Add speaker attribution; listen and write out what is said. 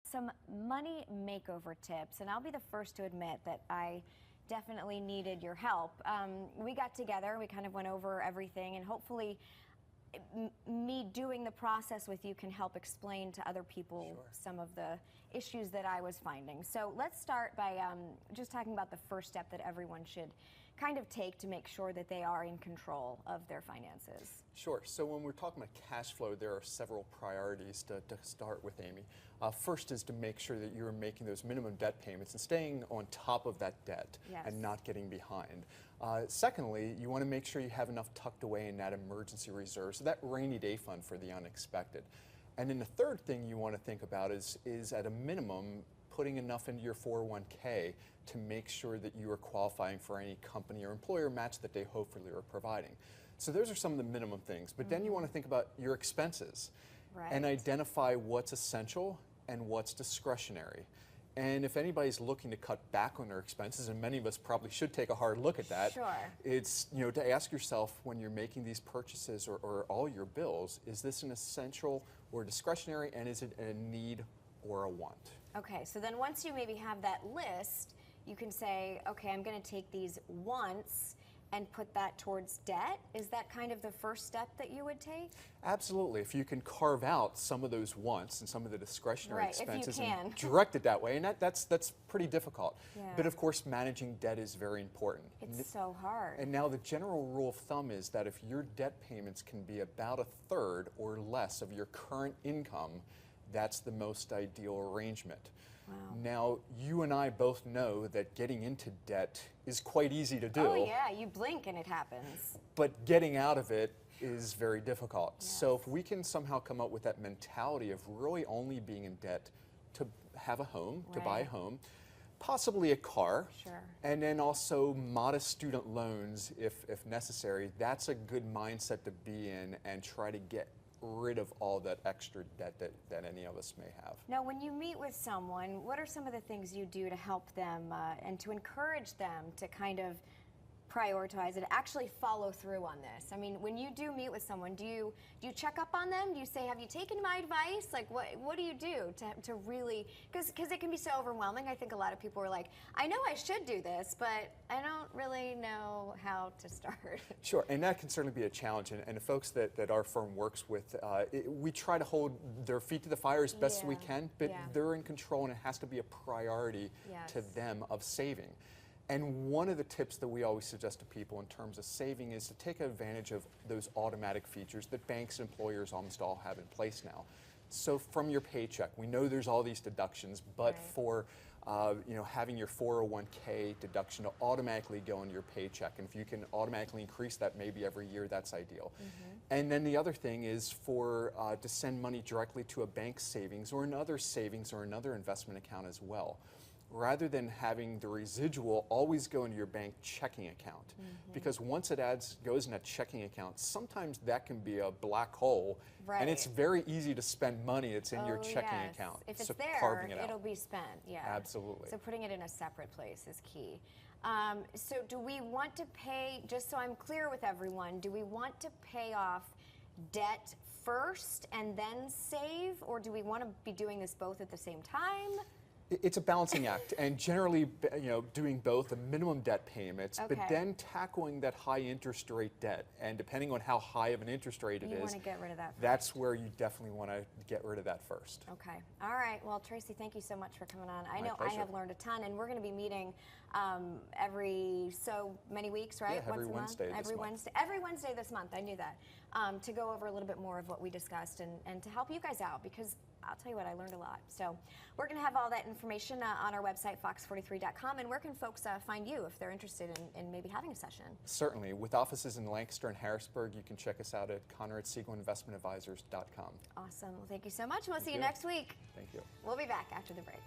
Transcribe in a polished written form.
Speaker 1: some money makeover tips, and I'll be the first to admit that I definitely needed your help. We got together, we kind of went over everything, and hopefully me doing the process with you can help explain to other people some of the issues that I was finding. So let's start by just talking about the first step that everyone should kind of take to make sure that they are in control of their finances.
Speaker 2: Sure. So when we're talking about cash flow, there are several priorities to start with, Amy. First is to make sure that you're making those minimum debt payments and staying on top of that debt and not getting behind. Secondly, you want to make sure you have enough tucked away in that emergency reserve, so that rainy day fund for the unexpected. And then the third thing you want to think about is at a minimum, putting enough into your 401k to make sure that you are qualifying for any company or employer match that they hopefully are providing. So those are some of the minimum things, but then you want to think about your expenses and identify what's essential and what's discretionary. And if anybody's looking to cut back on their expenses, and many of us probably should take a hard look at that, it's to ask yourself when you're making these purchases or all your bills, is this an essential or discretionary, and is it a need or a want?
Speaker 1: Okay, so then once you maybe have that list, you can say, okay, I'm going to take these wants and put that towards debt. Is that kind of the first step that you would take?
Speaker 2: Absolutely. If you can carve out some of those wants and some of the discretionary expenses
Speaker 1: if you can.
Speaker 2: and direct it that way, and that's pretty difficult. But of course, managing debt is very important.
Speaker 1: It's so hard.
Speaker 2: And now the general rule of thumb is that if your debt payments can be about a third or less of your current income, that's the most ideal arrangement.
Speaker 1: Wow.
Speaker 2: Now, you and I both know that getting into debt is quite easy to do.
Speaker 1: Oh yeah, you blink and it happens.
Speaker 2: But getting out of it is very difficult. So if we can somehow come up with that mentality of really only being in debt to have a home, to buy a home, possibly a car, and then also modest student loans if necessary, that's a good mindset to be in and try to get rid of all that extra debt that any of us may have.
Speaker 1: Now, when you meet with someone, what are some of the things you do to help them and to encourage them to kind of prioritize it, actually follow through on this? I mean, when you do meet with someone, do you check up on them? Do you say, have you taken my advice? Like, what do you do to really, because it can be so overwhelming. I think a lot of people are like, I know I should do this, but I don't really know how to start.
Speaker 2: Sure, and that can certainly be a challenge, and the folks that our firm works with, we try to hold their feet to the fire as best we can, but they're in control, and it has to be a priority to them of saving. And one of the tips that we always suggest to people in terms of saving is to take advantage of those automatic features that banks and employers almost all have in place now. So from your paycheck, we know there's all these deductions, but for having your 401k deduction to automatically go into your paycheck, and if you can automatically increase that maybe every year, that's ideal. And then the other thing is to send money directly to a bank savings or another savings or another investment account as well, rather than having the residual always go into your bank checking account. Because once it goes in a checking account, sometimes that can be a black hole, and it's very easy to spend money that's in your checking account.
Speaker 1: If it's
Speaker 2: so
Speaker 1: there, it'll be spent,
Speaker 2: Absolutely.
Speaker 1: So putting it in a separate place is key. So do we want to pay, just so I'm clear with everyone, do we want to pay off debt first and then save, or do we want to be doing this both at the same time?
Speaker 2: It's a balancing act, and generally, doing both the minimum debt payments, but then tackling that high interest rate debt. And depending on how high of an interest rate it is,
Speaker 1: want to get rid of that first.
Speaker 2: That's where you definitely want to get rid of that first.
Speaker 1: Okay. All right. Well, Tracy, thank you so much for coming on. I know
Speaker 2: pleasure.
Speaker 1: I have learned a ton, and we're going to be meeting every so many weeks, right?
Speaker 2: Yeah, every Wednesday this month.
Speaker 1: Every Wednesday this month. I knew that. To go over a little bit more of what we discussed and to help you guys out, because I'll tell you what, I learned a lot. So we're going to have all that information on our website, fox43.com. And where can folks find you if they're interested in maybe having a session? Certainly. With offices in Lancaster and Harrisburg, you can check us out at Conrad Siegel Investment Advisors.com. Awesome. Well, thank you so much. We'll see you next week.
Speaker 2: Thank you.
Speaker 1: We'll be back after the break.